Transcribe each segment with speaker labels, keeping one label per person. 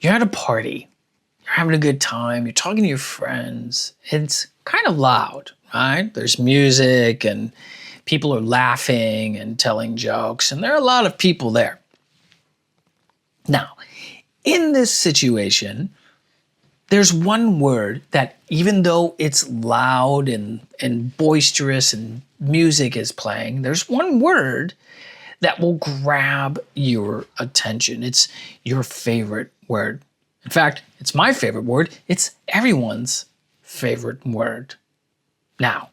Speaker 1: You're at a party, you're having a good time, you're talking to your friends. It's kind of loud, right? There's music and people are laughing and telling jokes, and there are a lot of people there. Now, in this situation, there's one word that even though it's loud and boisterous and music is playing, there's one word that will grab your attention. It's your favorite word. In fact, it's my favorite word. It's everyone's favorite word. Now,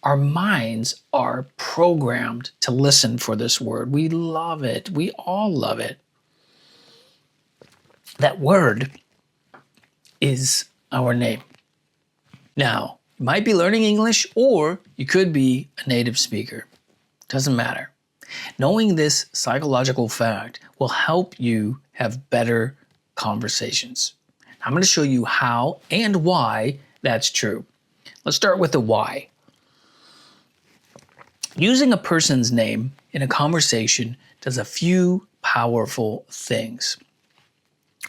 Speaker 1: our minds are programmed to listen for this word. We love it. We all love it. That word is our name. Now, you might be learning English or you could be a native speaker. Doesn't matter. Knowing this psychological fact will help you have better conversations. I'm going to show you how and why that's true. Let's start with the why. Using a person's name in a conversation does a few powerful things.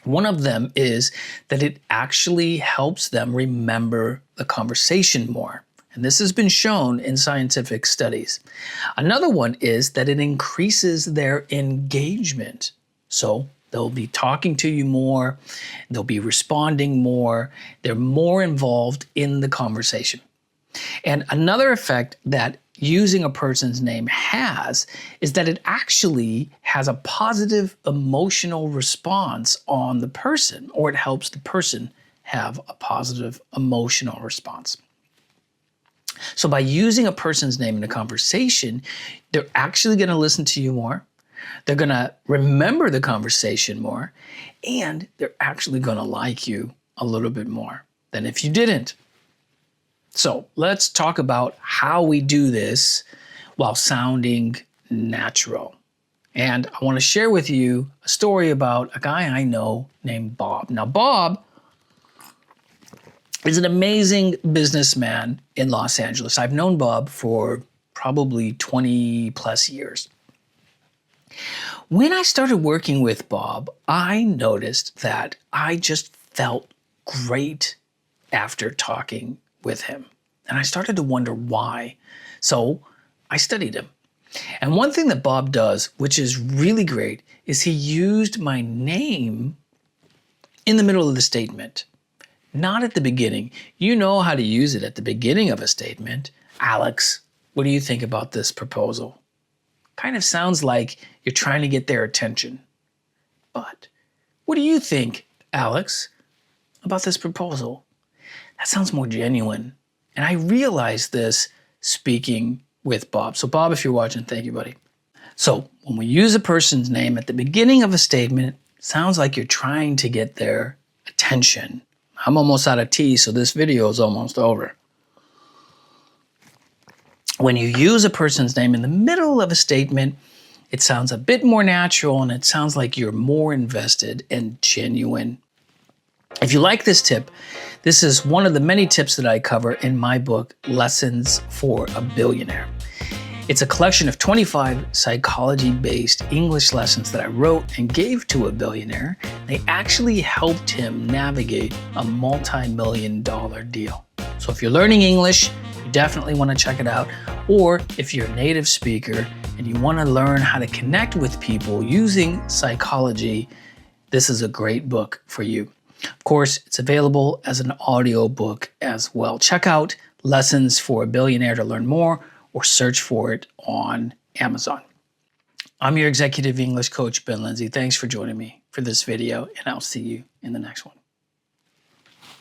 Speaker 1: One of them is that it actually helps them remember the conversation more. And this has been shown in scientific studies. Another one is that it increases their engagement. So they'll be talking to you more, they'll be responding more, they're more involved in the conversation. And another effect that using a person's name has is that it actually has a positive emotional response on the person, or it helps the person have a positive emotional response. So by using a person's name in a conversation, they're actually going to listen to you more, they're going to remember the conversation more, and they're actually going to like you a little bit more than if you didn't. So let's talk about how we do this while sounding natural. And I want to share with you a story about a guy I know named Bob. Now, Bob is an amazing businessman in Los Angeles. I've known Bob for probably 20 plus years. When I started working with Bob, I noticed that I just felt great after talking with him. And I started to wonder why. So I studied him. And one thing that Bob does, which is really great, is he used my name in the middle of the statement, not at the beginning. You know how to use it at the beginning of a statement. Alex, what do you think about this proposal? Kind of sounds like you're trying to get their attention. But what do you think, Alex, about this proposal? That sounds more genuine. And I realized this speaking with Bob. So Bob, if you're watching, thank you, buddy. So when we use a person's name at the beginning of a statement, it sounds like you're trying to get their attention. I'm almost out of tea, so this video is almost over. When you use a person's name in the middle of a statement, it sounds a bit more natural and it sounds like you're more invested and genuine. If you like this tip, this is one of the many tips that I cover in my book, Lessons for a Billionaire. It's a collection of 25 psychology-based English lessons that I wrote and gave to a billionaire. They actually helped him navigate a multi-million-dollar deal. So if you're learning English, you definitely want to check it out. Or if you're a native speaker and you want to learn how to connect with people using psychology, this is a great book for you. Of course, it's available as an audio book as well. Check out Lessons for a Billionaire to learn more, or search for it on Amazon. I'm your executive English coach, Ben Lindsay. Thanks for joining me for this video, and I'll see you in the next one.